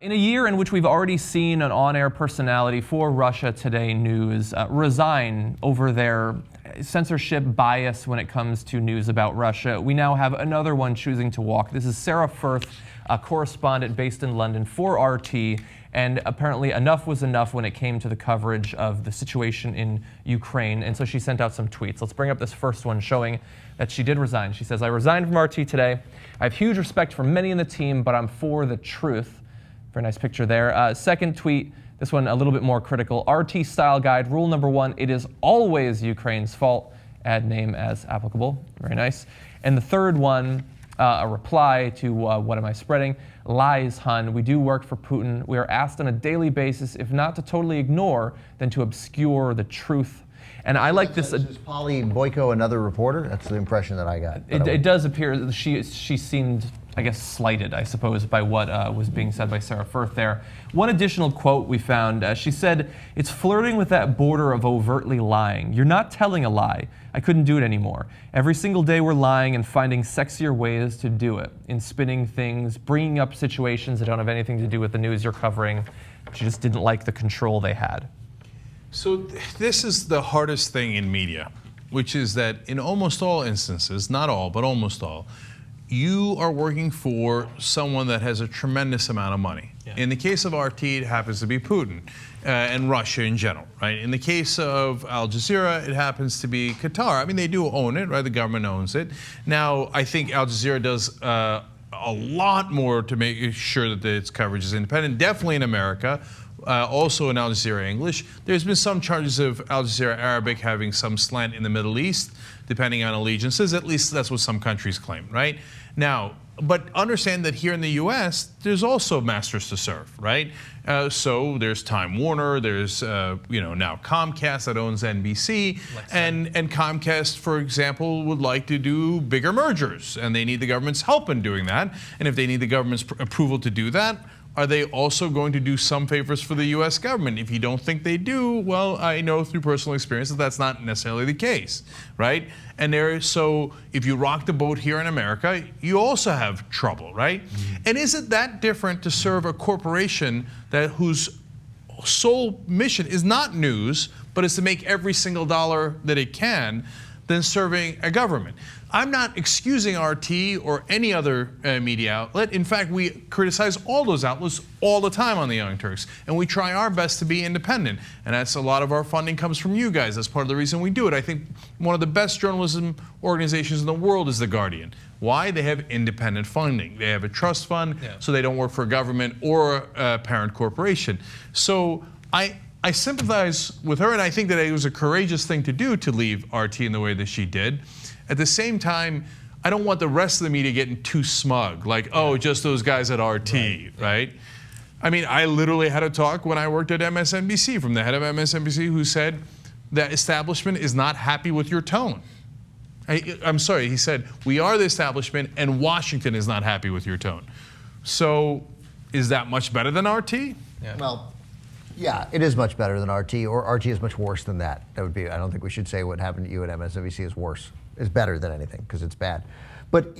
In a year in which we've already seen an on-air personality for Russia Today News resign over their censorship bias when it comes to news about Russia, we now have another one choosing to walk. This is Sarah Firth, a correspondent based in London for RT, and apparently enough was enough when it came to the coverage of the situation in Ukraine, and so she sent out some tweets. Let's bring up this first one showing that she did resign. She says, "I resigned from RT today. I have huge respect for many in the team, but I'm for the truth." Very nice picture there. Second tweet, this one a little bit more critical. RT style guide, rule number 1, it is always Ukraine's fault. Add name as applicable. Very nice. And the third one, a reply to what am I spreading? Lies, hun. We do work for Putin. We are asked on a daily basis, if not to totally ignore, then to obscure the truth. And I like this. Is Polly Boyko another reporter? That's the impression that I got. It does appear she seemed, I guess, slighted, I suppose, by what was being said by Sarah Firth there. One additional quote we found, she said, "It's flirting with that border of overtly lying. You're not telling a lie. I couldn't do it anymore. Every single day we're lying and finding sexier ways to do it, in spinning things, bringing up situations that don't have anything to do with the news you're covering." She just didn't like the control they had. So this is the hardest thing in media, which is that in almost all instances, not all, but almost all, you are working for someone that has a tremendous amount of money. Yeah. In the case of RT, it happens to be Putin and Russia in general, right? In the case of Al Jazeera, it happens to be Qatar. I mean, they do own it, right? The government owns it. Now, I think Al Jazeera does a lot more to make sure that its coverage is independent, definitely in America. Also in Al Jazeera English. There's been some charges of Al Jazeera Arabic having some slant in the Middle East, depending on allegiances. At least that's what some countries claim, right? Now, but understand that here in the U.S., there's also masters to serve, right? So there's Time Warner, there's now Comcast that owns NBC, and Comcast, for example, would like to do bigger mergers, and they need the government's help in doing that. And if they need the government's approval to do that, are they also going to do some favors for the U.S. government? If you don't think they do, well, I know through personal experience that that's not necessarily the case, right? And so if you rock the boat here in America, you also have trouble, right? Mm-hmm. And is it that different to serve a corporation whose sole mission is not news, but is to make every single dollar that it can, than serving a government? I'm not excusing RT or any other media outlet. In fact, we criticize all those outlets all the time on the Young Turks, and we try our best to be independent. And that's a lot of our funding comes from you guys. That's part of the reason we do it. I think one of the best journalism organizations in the world is The Guardian. Why? They have independent funding. They have a trust fund, so they don't work for a government or a parent corporation. So I sympathize with her, and I think that it was a courageous thing to do to leave RT in the way that she did. At the same time, I don't want the rest of the media getting too smug, like, oh, just those guys at RT, right? I mean, I literally had a talk when I worked at MSNBC from the head of MSNBC who said that establishment is not happy with your tone. I'm sorry, he said, we are the establishment and Washington is not happy with your tone. So is that much better than RT? Yeah. Well, yeah, it is much better than RT, or RT is much worse than that. That would be, I don't think we should say what happened to you at MSNBC is worse. Is better than anything, because it's bad. But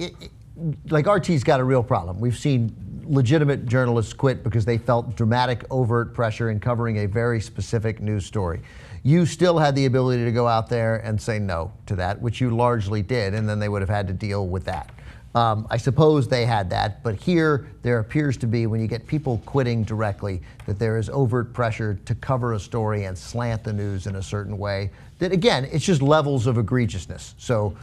like RT's got a real problem. We've seen legitimate journalists quit because they felt dramatic, overt pressure in covering a very specific news story. You still had the ability to go out there and say no to that, which you largely did, and then they would have had to deal with that. I suppose they had that, but here there appears to be, when you get people quitting directly, that there is overt pressure to cover a story and slant the news in a certain way. That again, it's just levels of egregiousness. So,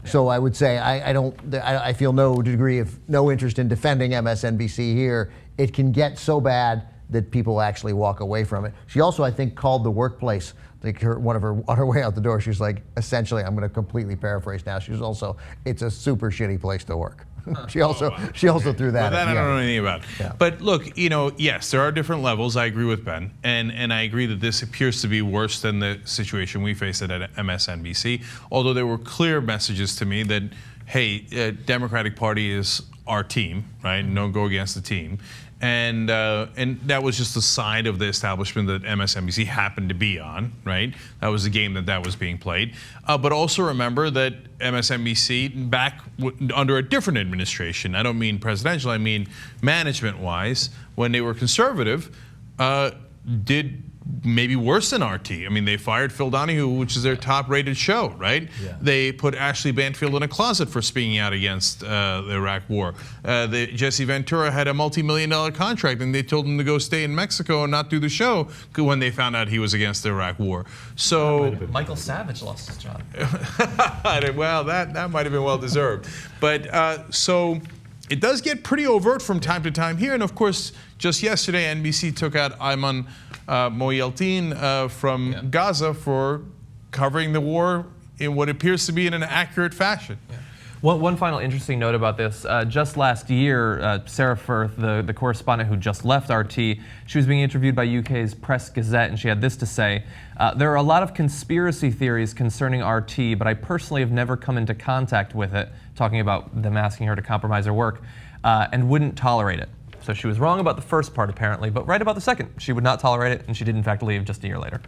so I would say I feel no degree of no interest in defending MSNBC here. It can get so bad that people actually walk away from it. She also, I think, called the workplace. Like on her way out the door, she was like, essentially, I'm going to completely paraphrase now. She was also, it's a super shitty place to work. She also threw that. Well, that I don't know anything about. Yeah. But look, yes, there are different levels. I agree with Ben, and I agree that this appears to be worse than the situation we faced at MSNBC. Although there were clear messages to me that, hey, Democratic Party is our team, right? And don't go against the team. And that was just the side of the establishment that MSNBC happened to be on, right? That was the game that was being played. But also remember that MSNBC, back under a different administration, I don't mean presidential, I mean management-wise, when they were conservative, did maybe worse than RT. I mean, they fired Phil Donahue, which is their top-rated show, right? Yeah. They put Ashley Banfield in a closet for speaking out against the Iraq War. Jesse Ventura had a multi-million-dollar contract, and they told him to go stay in Mexico and not do the show when they found out he was against the Iraq War. So Michael Savage lost his job. Well, that might have been well-deserved. But so it does get pretty overt from time to time here. And of course, just yesterday, NBC took out Ayman Moyaltin from Gaza for covering the war in what appears to be in an accurate fashion. Yeah. One final interesting note about this. Just last year, Sarah Firth, the correspondent who just left RT, she was being interviewed by UK's Press Gazette, and she had this to say: there are a lot of conspiracy theories concerning RT, but I personally have never come into contact with it, talking about them asking her to compromise her work, and wouldn't tolerate it. So she was wrong about the first part, apparently, but right about the second. She would not tolerate it, and she did, in fact, leave just a year later.